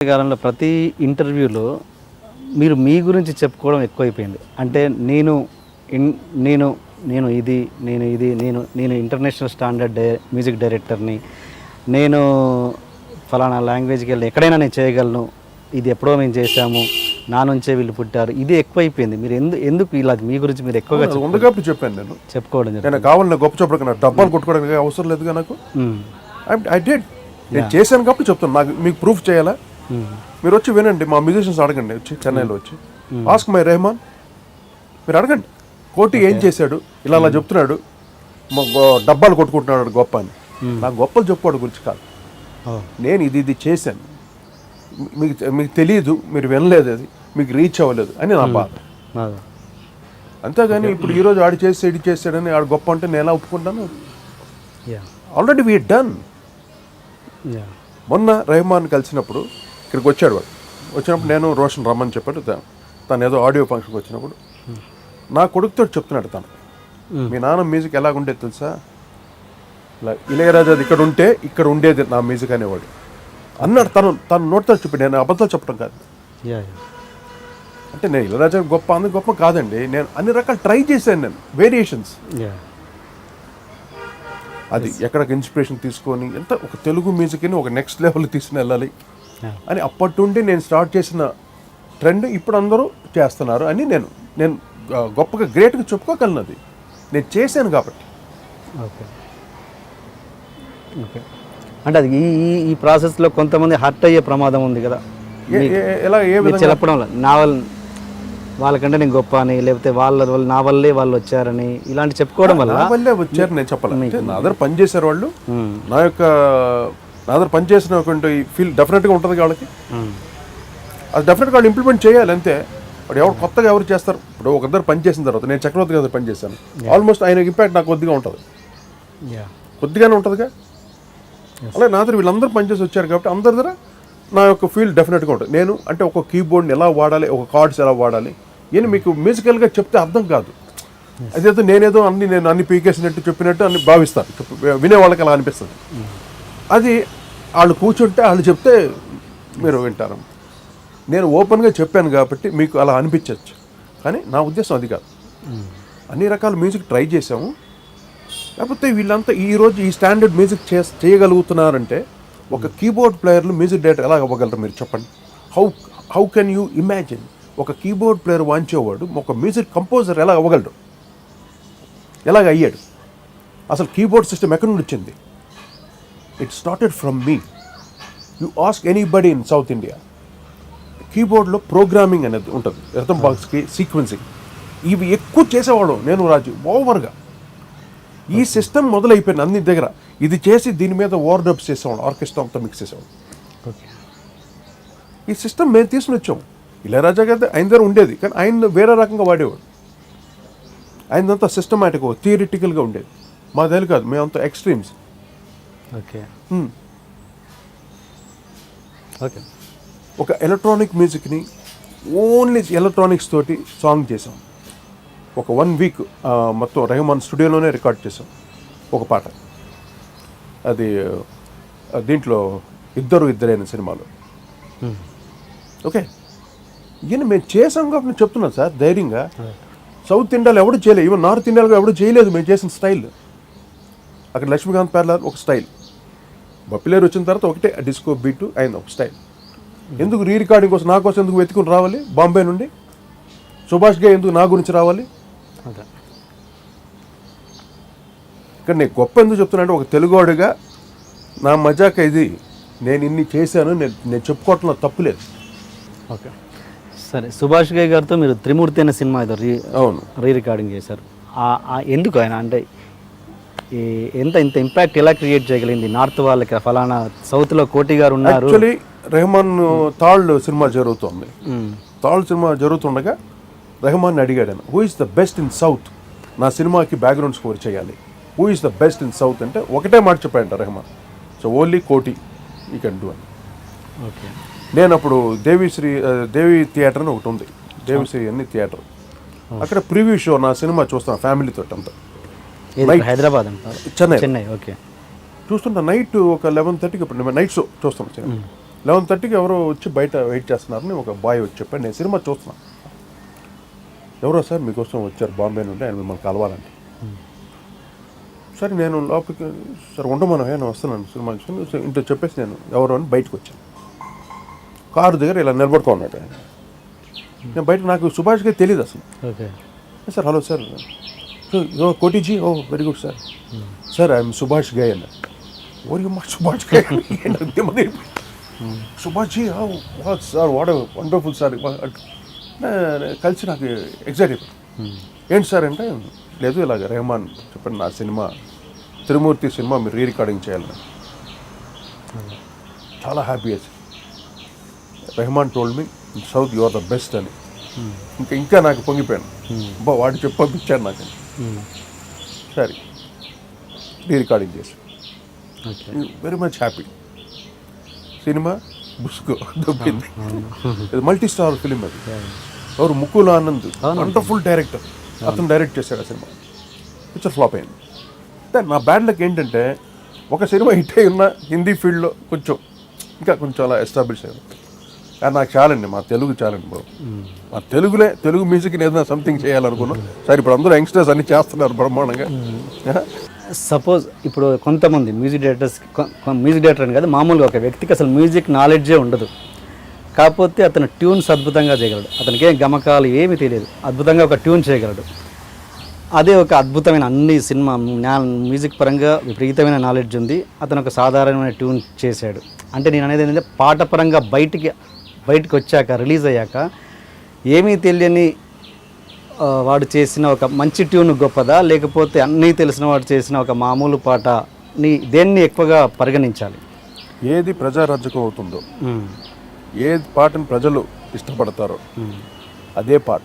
కాలంలో ప్రతి ఇంటర్వ్యూలో మీరు మీ గురించి చెప్పుకోవడం ఎక్కువైపోయింది. అంటే నేను నేను నేను ఇది నేను ఇది నేను నేను ఇంటర్నేషనల్ స్టాండర్డ్ మ్యూజిక్ డైరెక్టర్ని, నేను ఫలానా లాంగ్వేజ్కి వెళ్ళి ఎక్కడైనా నేను చేయగలను, ఇది ఎప్పుడో మేము చేశాము, నా నుంచే వీళ్ళు పుట్టారు, ఇది ఎక్కువైపోయింది. మీరు ఎందుకు ఇలా మీ గురించి మీరు ఎక్కువగా చెప్పాను నేను చెప్పుకోవడం? నేను కావాలని గొప్ప చెప్పడానికి డబ్బాలు కొట్టుకోవడానికి అవసరం లేదుగా నాకు. ఐ డిడ్, నేను చేశాను కాబట్టి చెప్తాను. నాకు మీకు ప్రూఫ్ చేయాలా? మీరు వచ్చి వినండి, మా మ్యూజిషియన్స్ అడగండి, వచ్చి చెన్నైలో వచ్చి ఆస్క్ మై రెహమాన్, మీరు అడగండి కోటి ఏం చేశాడు, ఇలా అలా చెప్తున్నాడు, డబ్బాలు కొట్టుకుంటున్నాడు గొప్ప అని. నాకు గొప్పలు చెప్పుకోవడం గురించి కాదు, నేను ఇది చేశాను, మీకు తెలియదు, మీరు వినలేదు, అది మీకు రీచ్ అవ్వలేదు అని నా బాధ. అంతేగాని ఇప్పుడు ఈరోజు ఆడు చేసి ఇది చేశాడని ఆడు గొప్ప అంటే నేను ఎలా ఒప్పుకుంటాను? Already we done. మొన్న రెహమాన్ కలిసినప్పుడు ఇక్కడికి వచ్చాడు, వాడు వచ్చినప్పుడు నేను రోషన్ రమ్మని చెప్పాడు. తను ఏదో ఆడియో ఫంక్షన్కి వచ్చినప్పుడు నా కొడుకుతో చెప్తున్నాడు, తను మీ నాన్న మ్యూజిక్ ఎలాగుండేది తెలుసా, ఇలా ఇళయరాజాది ఇక్కడ ఉంటే ఇక్కడ ఉండేది నా మ్యూజిక్ అనేవాడు అన్నాడు. తను నోటితో చెప్పి, నేను అబద్ధాలు చెప్పడం కాదు. అంటే నేను ఇళయరాజా గొప్ప అందు గొప్ప కాదండి, నేను అన్ని రకాలు ట్రై చేశాను, నేను వేరియేషన్స్. అది ఎక్కడికి ఇన్స్పిరేషన్ తీసుకొని ఎంత ఒక తెలుగు మ్యూజిక్ని ఒక నెక్స్ట్ లెవెల్ తీసుకుని వెళ్ళాలి అని అప్పటి నుండి నేను స్టార్ట్ చేసిన ట్రెండ్ ఇప్పుడు అందరూ చేస్తున్నారు అని నేను గొప్పగా గ్రేట్గా చెప్పుకోగలను. అది నేను చేశాను కాబట్టి. ఓకే ఓకే అంటే అది ఈ ప్రాసెస్లో కొంతమంది హర్ట్ అయ్యే ప్రమాదం ఉంది కదా, ఎలా ఏ విధంగా చెప్పడం వాళ్ళకంటే నేను గొప్ప అని, లేకపోతే నా వల్లే వాళ్ళు వచ్చారని ఇలాంటి చెప్పుకోవడం వల్ల నా వల్లే వచ్చారు నేను చెప్పాలి. నా దగ్గర పనిచేశారు వాళ్ళు, నా దగ్గర పనిచేసినటువంటి ఫీల్ డెఫినెట్గా ఉంటుంది వాళ్ళకి. అది డెఫినెట్గా వాళ్ళు ఇంప్లిమెంట్ చేయాలి అంతే. వాడు కొత్తగా ఎవరు చేస్తారు? ఇప్పుడు ఒక దగ్గర పని చేసిన తర్వాత నేను చక్రవర్తి గారి పని చేశాను, ఆల్మోస్ట్ ఆయన ఇంపాక్ట్ నాకు కొద్దిగా ఉంటుంది, కొద్దిగానే ఉంటుందిగా. అలాగే నా దగ్గర వీళ్ళందరూ పనిచేసి వచ్చారు కాబట్టి అందరి దగ్గర నా యొక్క ఫీల్ డెఫినెట్గా ఉంటుంది. నేను అంటే ఒక కీబోర్డ్ని ఎలా వాడాలి, ఒక కార్డ్స్ ఎలా వాడాలి అని మీకు మ్యూజికల్గా చెప్తే అర్థం కాదు. అదేదో నేను అన్ని పీకేసినట్టు చెప్పినట్టు అన్ని భావిస్తాను, వినేవాళ్ళకి అలా అనిపిస్తుంది. అది వాళ్ళు కూర్చుంటే వాళ్ళు చెప్తే మీరు వింటారు. నేను ఓపెన్గా చెప్పాను కాబట్టి మీకు అలా అనిపించవచ్చు, కానీ నా ఉద్దేశం అది కాదు. అన్ని రకాల మ్యూజిక్ ట్రై చేసాము, లేకపోతే వీళ్ళంతా ఈరోజు ఈ స్టాండర్డ్ మ్యూజిక్ చేయగలుగుతున్నారంటే ఒక కీబోర్డ్ ప్లేయర్లు మ్యూజిక్ డైరెక్టర్ ఎలా అవ్వగలరు మీరు చెప్పండి? హౌ కెన్ యూ ఇమాజిన్ ఒక కీబోర్డ్ ప్లేయర్ వాంచేవాడు ఒక మ్యూజిక్ కంపోజర్ ఎలా అవ్వగలడు? ఎలాగ అయ్యాడు? అసలు కీబోర్డ్ సిస్టమ్ ఎక్కడి నుండి వచ్చింది? It started from me. You ask anybody in south India, కీబోర్డ్లో ప్రోగ్రామింగ్ అనేది ఉంటుంది, రిథమ్ బాక్స్కి సీక్వెన్సింగ్, ఇవి ఎక్కువ చేసేవాడు నేను రాజు ఓవర్గా. ఈ సిస్టమ్ మొదలైపోయింది అన్ని దగ్గర. ఇది చేసి దీని మీద ఓవర్డబ్స్ చేసేవాడు, ఆర్కెస్ట్రా అంతా మిక్స్ చేసేవాడు. ఈ సిస్టమ్ మేము తీసుకుని వచ్చాము. ఇళయరాజా గారి ఆయన దగ్గర ఉండేది, కానీ ఆయన వేరే రకంగా వాడేవాడు. ఆయనంతా సిస్టమాటిక్ థియరిటికల్గా ఉండేది. మా దగ్గర కాదు, మేమంతా ఎక్స్ట్రీమ్స్. ఓకే ఓకే ఒక ఎలక్ట్రానిక్ మ్యూజిక్ని ఓన్లీ ఎలక్ట్రానిక్స్ తోటి సాంగ్ చేసాం. ఒక 1 వీక్ మొత్తం రెహమాన్ స్టూడియోలోనే రికార్డ్ చేసాం ఒక పాట. అది దీంట్లో ఇద్దరే అనే సినిమాలో. ఓకే, ఈయన మేము చేసాం కాబట్టి చెప్తున్నాను సార్ ధైర్యంగా. సౌత్ ఇండియాలో ఎవడు చేయలేదు, ఈవెన్ నార్త్ ఇండియాలో ఎవడు చేయలేదు మేము చేసిన స్టైల్. అక్కడ లక్ష్మీకాంత్ పేర్లార్ ఒక స్టైల్, బప్పిలేరు వచ్చిన తర్వాత ఒకటే డిస్కో బీటు అయింది ఒక స్టైల్. ఎందుకు రీ రికార్డింగ్ కోసం నా కోసం ఎందుకు వెతుకుని రావాలి బాంబే నుండి? సుభాష్ గా ఎందుకు నా గురించి రావాలి? ఇక్కడ నేను గొప్ప ఎందుకు చెప్తున్నానంటే ఒక తెలుగువాడుగా నా మజాక ఇది, నేను ఇన్ని చేశాను, నేను చెప్పుకోవటంలో తప్పు లేదు. ఓకే సరే, సుభాష్ గారి గారితో మీరు త్రిమూర్తి అనే సినిమా ఏదో అవును రీ రికార్డింగ్ చేశారు. ఎందుకు ఆయన అంటే ఇంత ఇంపాక్ట్ ఎలా క్రియేట్ చేయగలిగింది నార్త్ వాళ్ళకి? ఫలానా సౌత్లో కోటి గారు ఉన్నారు. యాక్చువల్లీ రెహమాన్ తాళ్ సినిమా జరుగుతుంది, తాళ్ సినిమా జరుగుతుండగా రెహమాన్ అడిగాడు, who is the best in south, నా సినిమాకి బ్యాక్గ్రౌండ్ స్కోర్ చేయాలి, who is the best in south అంటే ఒకటే మాట చెప్పాడంట రెహమాన్, సో ఓన్లీ కోటి యూ కెన్ డూ అని. ఓకే, నేను అప్పుడు దేవి థియేటర్ అని ఒకటి ఉంది, దేవిశ్రీ అని థియేటర్, అక్కడ ప్రివ్యూ షో నా సినిమా చూస్తాను ఫ్యామిలీతో అంతా. హైదరాబాద్ చెన్నై. ఓకే, చూస్తుంటా నైట్ ఒక 11:30కి నైట్ షో చూస్తాను. 11:30కి ఎవరో వచ్చి బయట వెయిట్ చేస్తున్నారని ఒక బాయ్ వచ్చి చెప్పాడు. నేను సినిమా చూస్తున్నాను. ఎవరో సార్ మీకోసం వచ్చారు బాంబే నుండి, ఆయన మిమ్మల్ని కలవాలంటే. సరే నేను లోపలికి సార్ ఉండమను, నేను వస్తున్నాను సినిమా ఇంట్లో చెప్పేసి నేను ఎవరో అని బయటకు వచ్చాను. కారు దగ్గర ఇలా నిలబడుకో ఉన్నాడు ఆయన. నేను బయట నాకు సుభాష్గా తెలియదు అసలు. Okay sir hello sir, Kotiji, oh very good sir, sir I'm Subhash Ghai అన్న. ఓరి మా Subhash Ghai Subhash ji sir what wonderful sir కలిసి నాకు ఎగ్జైట్ అయిపోయింది. ఏంటి సార్ అంటే, లేదు ఇలాగ రెహమాన్ చెప్పండి నా సినిమా తిరుమూర్తి సినిమా మీరు రికార్డింగ్ చేయాలని. చాలా హ్యాపీ వేసి Rahman told me south you are the best అని. ఇంకా నాకు పొంగిపోయాను. అబ్బా వాడు చెప్పి పంపించాను నాకు. సరే రికార్డింగ్ చేసి వెరీ మచ్ హ్యాపీ. సినిమా బుస్కో దొబ్బింది. ఇది మల్టీ స్టార్ ఫిలిం. అది ఎవరు ముకుల్ ఆనంద్, వండర్ఫుల్ డైరెక్టర్, అతను డైరెక్ట్ చేశాడు ఆ సినిమా. పిక్చర్ ఫ్లాప్ అయింది. అంటే నా బ్యాడ్ లక్ ఏంటంటే ఒక సినిమా హిట్ అయి ఉన్న హిందీ ఫీల్డ్లో ఇంకా కొంచెం అలా ఎస్టాబ్లిష్ అయ్యాను. కానీ నాకు చాలండి, మా తెలుగు చాలండి బాబు. మా తెలుగు మ్యూజిక్ని ఏదైనా సంథింగ్ చేయాలనుకున్నాం. సరే ఇప్పుడు అందరూ యంగ్స్టర్స్ అన్ని చేస్తున్నారు బ్రహ్మాండంగా. సపోజ్ ఇప్పుడు కొంతమంది మ్యూజిక్ డైరెక్టర్ అని కాదు, మామూలుగా ఒక వ్యక్తికి అసలు మ్యూజిక్ నాలెడ్జే ఉండదు. కాకపోతే అతను ట్యూన్స్ అద్భుతంగా చేయగలడు. అతనికి ఏం గమకాలు ఏమీ తెలియదు, అద్భుతంగా ఒక ట్యూన్ చేయగలడు. అదే ఒక అద్భుతమైన అన్ని సినిమా మ్యూజిక్ పరంగా విపరీతమైన నాలెడ్జ్ ఉంది, అతను ఒక సాధారణమైన ట్యూన్ చేశాడు. అంటే నేను అనేది ఏంటంటే పాట పరంగా బయటికి వచ్చాక, రిలీజ్ అయ్యాక ఏమీ తెలియని వాడు చేసిన ఒక మంచి ట్యూన్ గొప్పదా, లేకపోతే అన్నీ తెలిసిన వాడు చేసిన ఒక మామూలు పాటని దేన్ని ఎక్కువగా పరిగణించాలి? ఏది ప్రజారాజ్యకం అవుతుందో, ఏ పాటను ప్రజలు ఇష్టపడతారో అదే పాట.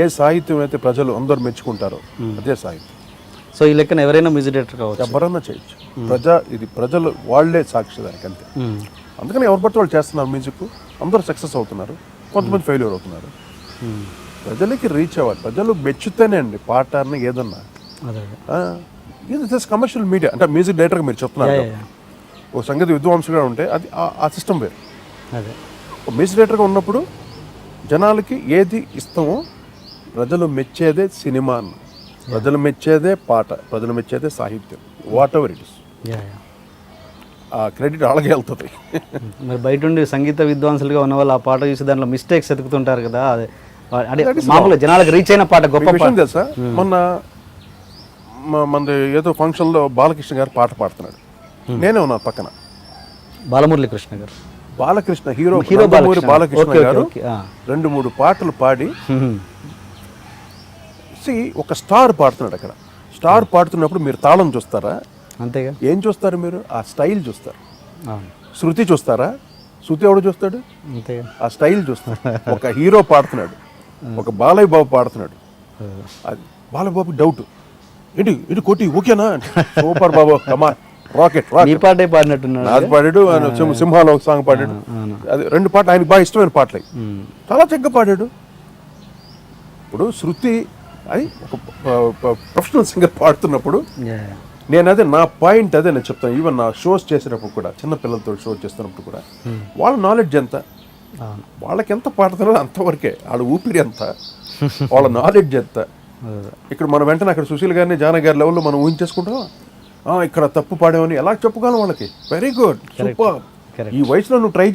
ఏ సాహిత్యం అయితే ప్రజలు అందరూ మెచ్చుకుంటారో అదే సాహిత్యం. సో ఈ లెక్కన ఎవరైనా మ్యూజిక్ డైరెక్టర్ కావచ్చు, ఎవరన్నా చేయొచ్చు. ఇది ప్రజలు వాళ్ళే సాక్షి దానికి, అంతే. అందుకని ఎవరు బట్టి వాళ్ళు చేస్తున్నారు మ్యూజిక్, అందరూ సక్సెస్ అవుతున్నారు, కొంతమంది ఫెయిల్యూర్ అవుతున్నారు. ప్రజలకి రీచ్ అవ్వాలి, ప్రజలు మెచ్చుతేనే అండి పాట అన్న ఏదన్నా. ఇది జస్ట్ కమర్షియల్ మీడియా. అంటే మ్యూజిక్ డైరెక్టర్గా మీరు చెప్తున్నారు, ఒక సంగీత విద్వాంసుగా ఉంటే అది ఆ సిస్టమ్ వేరు. ఒక మ్యూజిక్ డైరెక్టర్గా ఉన్నప్పుడు జనాలకి ఏది ఇస్తామో, ప్రజలు మెచ్చేదే సినిమా అన్న, ప్రజలు మెచ్చేదే పాట, ప్రజలు మెచ్చేదే సాహిత్యం, వాట్ ఎవర్ ఇట్ ఇస్. ఆ క్రెడిట్ అలాగే వెళ్తుంది. మరి బయట ఉండి సంగీత విద్వాంసులుగా ఉన్న వాళ్ళు ఆ పాట చూసి దాంట్లో మిస్టేక్స్ ఎదుగుతుంటారు కదా, అదే మామూలుగా జనాలకు రీచ్ అయిన పాట గొప్ప విషయం తెలుసా? మొన్న మన ఏదో ఫంక్షన్లో బాలకృష్ణ గారు పాట పాడుతున్నాడు, నేనే ఉన్నా పక్కన. బాలమురళీ కృష్ణ గారు, బాలకృష్ణ హీరో బాలకృష్ణ గారు 2-3 పాటలు పాడి ఒక స్టార్ పాడుతున్నాడు. అక్కడ స్టార్ పాడుతున్నప్పుడు మీరు తాళం చూస్తారా? అంతేగా. ఏం చూస్తారు మీరు? ఆ స్టైల్ చూస్తారు. శృతి చూస్తారా? శృతి ఎవడు చూస్తాడు? అంతేగా. ఆ స్టైల్ చూస్తాడు. ఒక హీరో పాడుతున్నాడు, ఒక బాలయ్య బాబు పాడుతున్నాడు, అది బాలయ్య బాబు డౌట్ ఏంటి ఇది కోటి ఓకేనా? సూపర్ బాబు, కమాన్, రాకెట్. పాటే పాడినట్టున్నాడు, అది పాడాడు. సింహాలో ఒక సాంగ్ పాడాడు. అది 2 పాటలు ఆయనకు బాగా ఇష్టమైన పాటలు, చాలా చక్కగా పాడాడు. ఇప్పుడు శృతి అది ఒక ప్రొఫెషనల్ సింగర్ పాడుతున్నప్పుడు నేను నా పాయింట్ అదే నేను చెప్తాను. ఈవెన్ నా షోస్ చేసినప్పుడు కూడా, చిన్న పిల్లలతో షో చేస్తున్నప్పుడు కూడా, వాళ్ళ నాలెడ్జ్ ఎంత, వాళ్ళకి ఎంత పాడుతున్నారో అంతవరకే, వాళ్ళ ఊపిరి ఎంత, వాళ్ళ నాలెడ్జ్ ఎంత. ఇక్కడ మనం వెంటనే అక్కడ సుశీల్ గారిని, జాన గారి లెవెల్లో మనం ఊహించేసుకుంటాం. ఇక్కడ తప్పు పాడేవని ఎలా చెప్పుకోవాలి వాళ్ళకి? Very good, super. ఈ వయసులో నువ్వు ట్రై